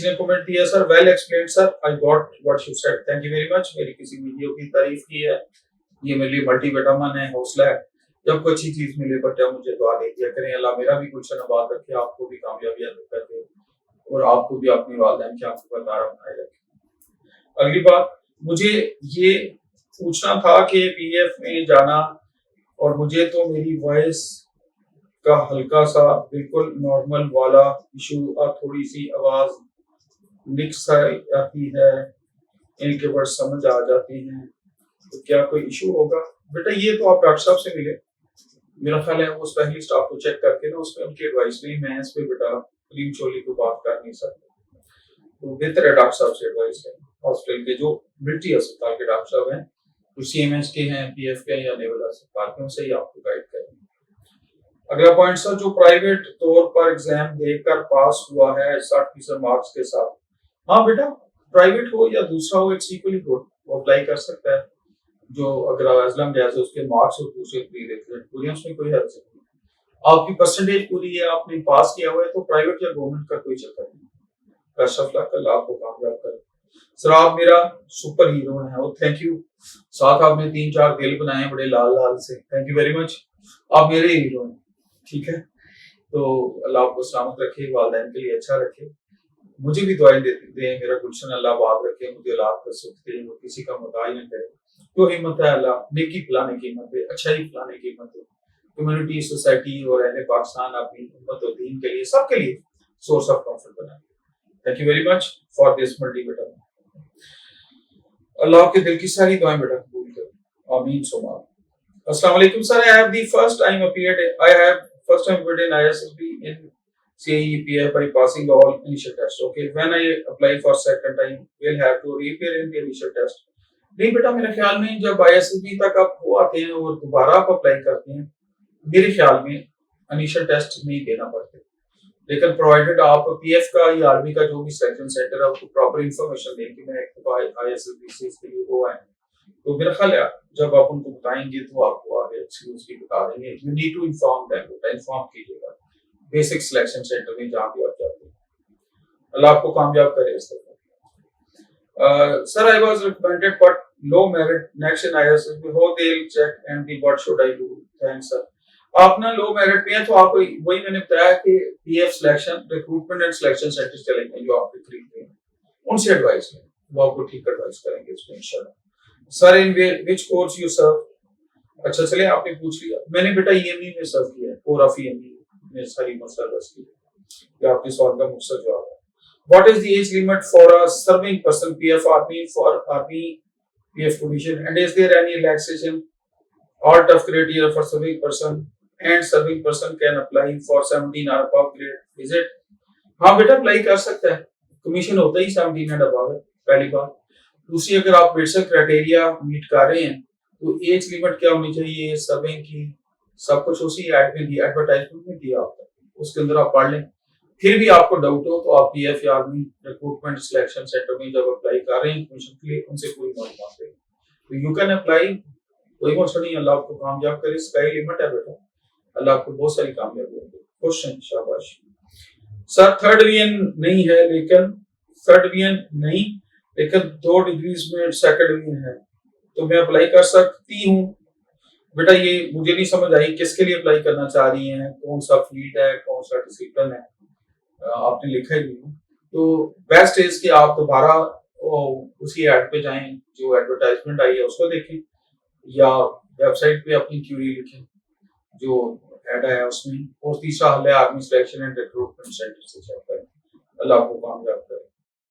किसी ने कमेंट दिया sir well explained sir, I got what you said, thank you very much. मेरी किसी वीडियो की तारीफ की है, ये मेरे लिए मल्टीविटामिन है, हौसला है। जब कोई अच्छी चीज मिले बच्चा मुझे दुआ दे दिया करें। अल्लाह मेरा भी गुलशन आबाद रखे, आपको भी कामयाबी अता करे और आपको भी अपने वालिदैन की आंखों पर तारा बनाए रखे। अगली बात, मुझे ये पूछना था कि पीएफ में जाना, और मुझे तो मेरी वॉइस का हल्का सा बिल्कुल नॉर्मल वाला इशू, थोड़ी सी आवाज मिक्स आती है, इनके वर्ड समझ आ जाते हैं, तो क्या कोई इशू होगा? बेटा ये तो आप डॉक्टर साहब से मिले, मेरा ख्याल है वो स्पेशलिस्ट आपको चेक करके ना उसमें उनकी एडवाइस नहीं, मैं इस पे बेटा क्लीन चोली को बात कर नहीं सकता, तो बेहतर है डॉक्टर साहब से एडवाइस लें। हॉस्पिटल के जो मिलिट्री अस्पताल के डॉक्टर साहब हैं, जो सीएमएस के हैं, पीएफ के हैं या नेवल अस्पताल के, उनसे ही आपको गाइड करेंगे। अगला पॉइंट सर, जो प्राइवेट तौर पर एग्जाम देकर पास हुआ है 60% मार्क्स के साथ, हाँ बेटा प्राइवेट हो या दूसरा हो इट्स इक्वली गुड, वो अप्लाई कर सकता है। जो अगर एजलम जैसे उसके मार्क्स और दूसरे पूरी उसमें कोई हर्ज नहीं, आपकी परसेंटेज पूरी है, आपने पास किया हुआ है, तो प्राइवेट या गवर्नमेंट का कोई चक्कर नहीं। बेस्ट ऑफ लक, अल्लाह आपको कामयाब करे। सर आप मेरा सुपर हीरो हैं, और थैंक यू। साथ आपने 3-4 दिल बनाए बड़े लाल लाल से, थैंक यू वेरी मच। आप मेरे हीरो हैं, ठीक है। तो अल्लाह आपको सलामत रखे, वालिदैन के लिए अच्छा रखे, मुझे भी दुआएं देते दे, मेरा गुलशन अल्लाह बात रखे, मुझे औलाद का सुख दे, वो किसी का मुताज न करे। तो हिम्मत है अल्लाह, नेकी फैलाने की हिम्मत है, अच्छाई फैलाने की हिम्मत है, कम्युनिटी, सोसाइटी और अहले पाकिस्तान अपनी उम्मत और दीन के लिए, सबके लिए सोर्स ऑफ कंफर्ट बनाए। Thank you very much for this multivitamin. Allah आपके दिल की सारी दुआएं बेटा कबूल करे, आमीन सुमा। अस्सलाम वालेकुम sir, I have the first time appeared in ISSB in CEPF by passing all initial tests. Okay, when I apply for second time, we'll have to reappear in the initial test. नहीं बेटा, मेरे ख्याल में जब ISSB तक आप वो आते हैं और दोबारा आप अप्लाई करते हैं, मेरे ख्याल में इनिशियल टेस्ट नहीं देना पड़ते, लेकिन प्रोवाइडेड आप पीएफ का या आर्मी का जो भी सिलेक्शन सेंटर है आपको प्रॉपर इंफॉर्मेशन दें कि मैं ISSB से इसके लिए वो है, तो मेरा ख्याल है जब आप उनको बताएंगे तो आपको आगे एक्सक्लूसिवली बता देंगे। You need to inform them, inform कीजिएगा बेसिक सिलेक्शन सेंटर में जहां भी आप जाते हैं। अल्लाह आपको कामयाब करे इस तरह। Sir I was recommended but low merit next in ISSB, how they will check and the what should I do? Thanks sir. आप ना लो मेरिट पे हैं तो आप वही मैंने बताया कि PF selection recruitment and selection centre चलेंगे जो आपके खरीदते हैं, उनसे एडवाइस लें, वो आपको ठीक एडवाइस करेंगे इसमें इंशाल्लाह। Sir in which course you serve? अच्छा चले आपने पूछ लिया, मैंने बेटा ईएमई में सर्व किया है, कोर ऑफ ईएमई में सारी सर्विस की है, ये आपके सवाल का मुख्तसर जवाब है। What is the age limit for a serving person PF army for army PF commission and is there any relaxation or tough criteria for serving person and serving person can apply for 17 or above grade, is it? हाँ बेटा apply कर सकता है, commission होता ही 17 and above है, पहली बात। दूसरी, अगर आप बेसिक क्राइटेरिया मीट कर रहे हैं तो एज लिमिट क्या होनी चाहिए सर्विंग की, सब कुछ उसी एड में दिया, एडवर्टाइजमेंट में दिया आपको, उसके अंदर आप पढ़ लें। फिर भी आपको डाउट हो तो आप पीएफ या आर्मी रिक्रूटमेंट सिलेक्शन सेंटर में जब अप्लाई कर रहे हैं कमीशन के लिए, उनसे पूरी मालूमात लें, तो यू कैन अप्लाई, कोई मसला नहीं। अल्लाह आपको कामयाब करे, स्काई लिमिट है बेटा, अल्लाह आपको बहुत सारी कामयाबी देंगे। क्वेश्चन शाबाश सर, थर्ड डिवीजन नहीं है लेकिन थर्ड डिवीजन नहीं लेकिन 2 डिग्रीज में सेकंड डिवीजन है, तो मैं अप्लाई कर सकती हूँ? बेटा ये मुझे नहीं समझ आई किसके लिए अप्लाई करना चाह रही हैं, कौन सा फील्ड है, कौन सा डिसिप्लिन है, आपने लिखा ही नहीं। तो बेस्ट इज कि आप दोबारा उसी एड पे जाएं, जो एडवर्टाइजमेंट आई है उसको देखें, या वेबसाइट पे अपनी क्यूरी लिखें जो ऐड आया उसमें, और तीसरा हल है army selection and recruitment centre से चेक करें। अल्लाह को कामयाब करें।